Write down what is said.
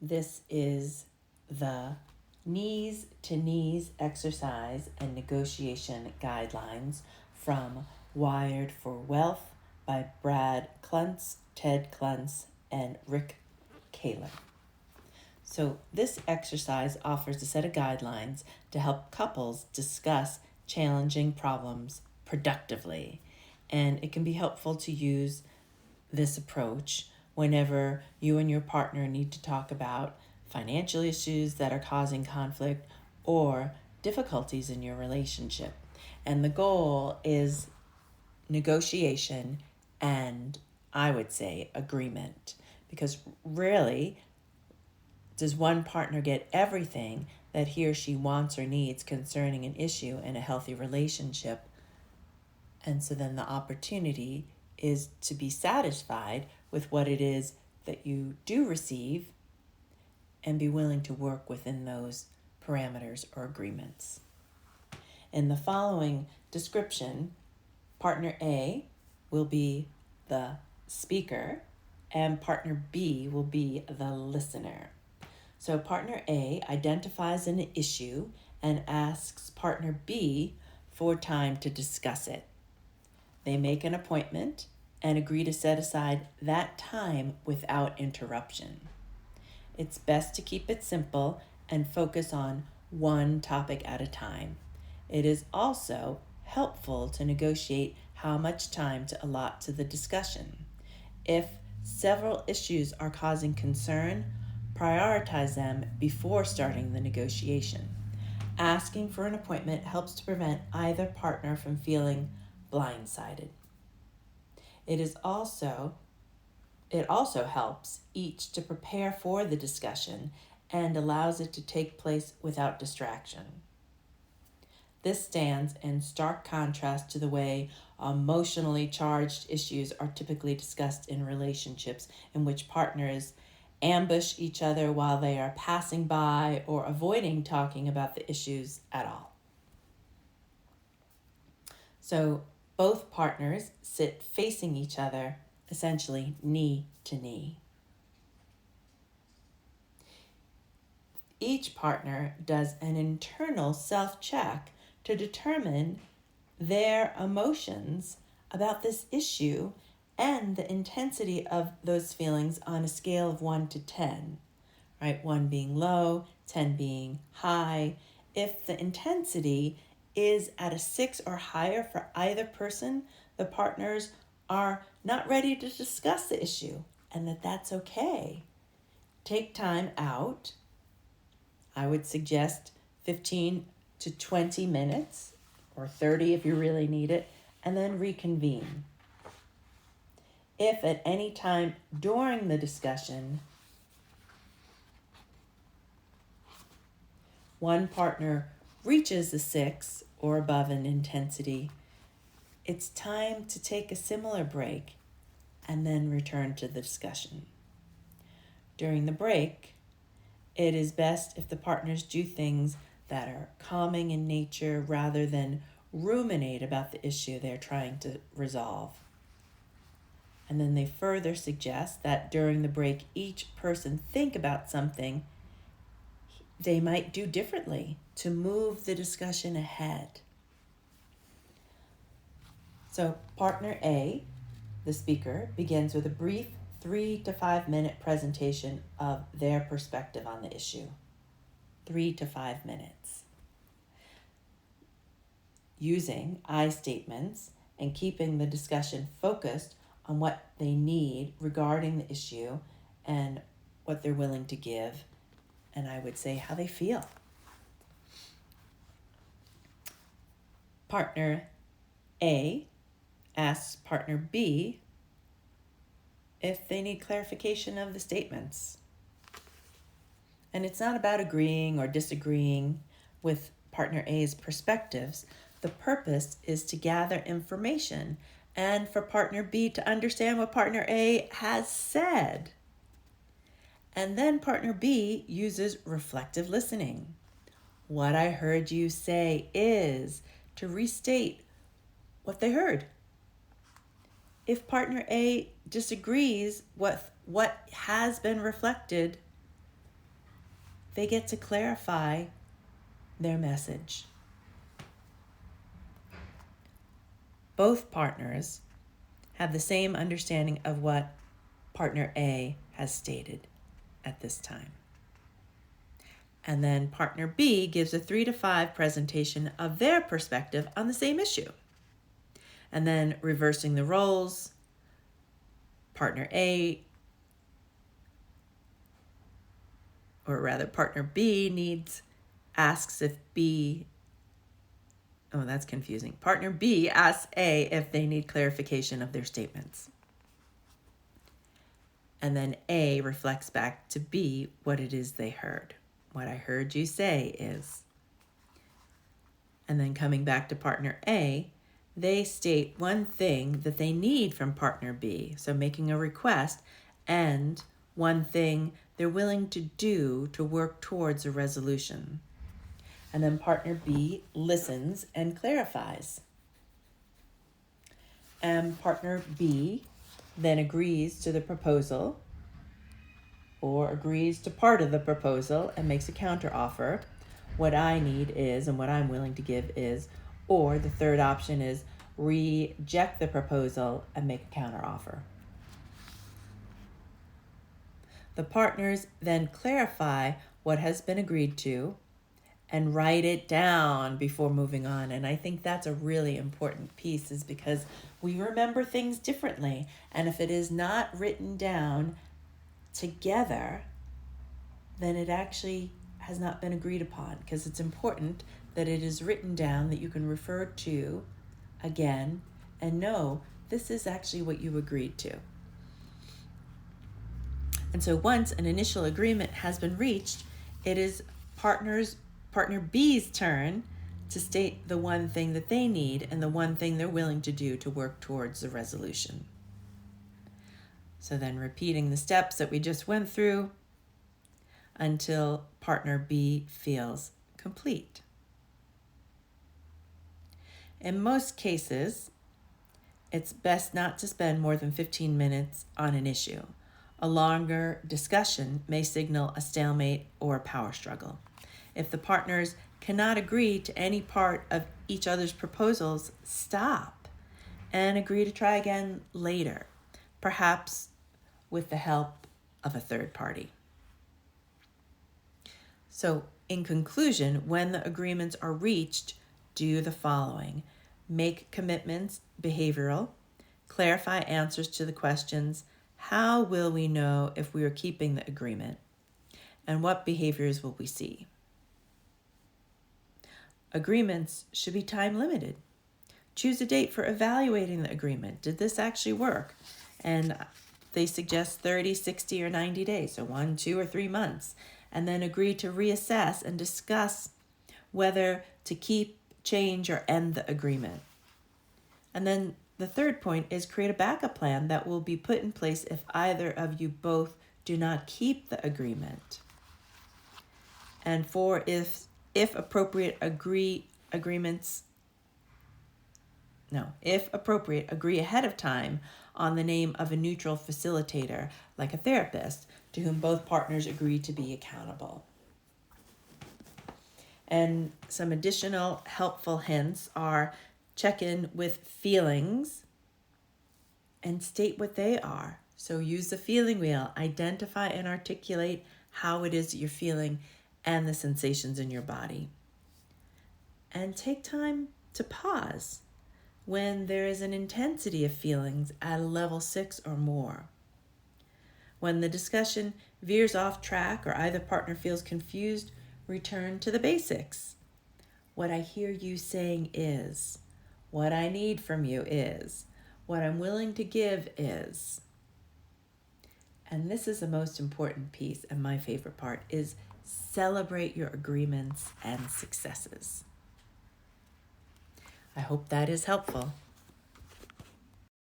This is the Knees to Knees exercise and negotiation guidelines from Wired for Wealth by Brad Kluntz, Ted Kluntz, and Rick Kahler. So, this exercise offers a set of guidelines to help couples discuss challenging problems productively. And it can be helpful to use this approach whenever you and your partner need to talk about financial issues that are causing conflict or difficulties in your relationship. And the goal is negotiation and, I would say, agreement. Because rarely does one partner get everything that he or she wants or needs concerning an issue in a healthy relationship. And so then the opportunity is to be satisfied with what it is that you do receive and be willing to work within those parameters or agreements. In the following description, partner A will be the speaker and partner B will be the listener. So partner A identifies an issue and asks partner B for time to discuss it. They make an appointment and agree to set aside that time without interruption. It's best to keep it simple and focus on one topic at a time. It is also helpful to negotiate how much time to allot to the discussion. If several issues are causing concern, prioritize them before starting the negotiation. Asking for an appointment helps to prevent either partner from feeling blindsided. It also helps each to prepare for the discussion and allows it to take place without distraction. This stands in stark contrast to the way emotionally charged issues are typically discussed in relationships in which partners ambush each other while they are passing by or avoiding talking about the issues at all. So both partners sit facing each other, essentially knee to knee. Each partner does an internal self-check to determine their emotions about this issue and the intensity of those feelings on a scale of 1 to 10, right? 1 being low, 10 being high. If the intensity is at a 6 or higher for either person, the partners are not ready to discuss the issue, and that's okay. Take time out. I would suggest 15 to 20 minutes or 30 if you really need it, and then reconvene. If at any time during the discussion one partner reaches a 6 or above in intensity, it's time to take a similar break and then return to the discussion. During the break, it is best if the partners do things that are calming in nature rather than ruminate about the issue they're trying to resolve. And then they further suggest that during the break, each person think about something they might do differently to move the discussion ahead. So partner A, the speaker, begins with a brief 3 to 5 minute presentation of their perspective on the issue. 3 to 5 minutes. Using I statements and keeping the discussion focused on what they need regarding the issue and what they're willing to give, and I would say how they feel. Partner A asks partner B if they need clarification of the statements. And it's not about agreeing or disagreeing with partner A's perspectives. The purpose is to gather information and for partner B to understand what partner A has said. And then partner B uses reflective listening. What I heard you say is to restate what they heard. If partner A disagrees with what has been reflected, they get to clarify their message. Both partners have the same understanding of what partner A has stated at this time. And then partner B gives a 3 to 5 presentation of their perspective on the same issue. And then reversing the roles, partner B asks if that's confusing. Partner B asks A if they need clarification of their statements. And then A reflects back to B what it is they heard. What I heard you say is. And then coming back to partner A, they state one thing that they need from partner B, so making a request, and one thing they're willing to do to work towards a resolution. And then partner B listens and clarifies. And partner B then agrees to the proposal or agrees to part of the proposal and makes a counteroffer. What I need is, and what I'm willing to give is, or the third option is reject the proposal and make a counteroffer. The partners then clarify what has been agreed to and write it down before moving on. And I think that's a really important piece, is because we remember things differently. And if it is not written down together, then it actually has not been agreed upon, because it's important that it is written down, that you can refer to again and know this is actually what you agreed to. And so once an initial agreement has been reached, it is partner B's turn to state the one thing that they need and the one thing they're willing to do to work towards the resolution. So then repeating the steps that we just went through until partner B feels complete. In most cases, it's best not to spend more than 15 minutes on an issue. A longer discussion may signal a stalemate or a power struggle. If the partners cannot agree to any part of each other's proposals, stop and agree to try again later, perhaps with the help of a third party. So, in conclusion, when the agreements are reached, do the following: make commitments, behavioral, clarify answers to the questions, how will we know if we are keeping the agreement, and what behaviors will we see? Agreements should be time limited. Choose a date for evaluating the agreement. Did this actually work? And they suggest 30, 60, or 90 days, so 1, 2, or 3 months. And then agree to reassess and discuss whether to keep, change, or end the agreement. And then the third point is create a backup plan that will be put in place if either of you both do not keep the agreement. And if appropriate, agree ahead of time on the name of a neutral facilitator, like a therapist, to whom both partners agree to be accountable. And some additional helpful hints are: check in with feelings and state what they are. So use the feeling wheel, identify and articulate how it is that you're feeling and the sensations in your body. And take time to pause when there is an intensity of feelings at a level 6 or more. When the discussion veers off track or either partner feels confused, return to the basics. What I hear you saying is, what I need from you is, what I'm willing to give is. And this is the most important piece, and my favorite part, is celebrate your agreements and successes. I hope that is helpful.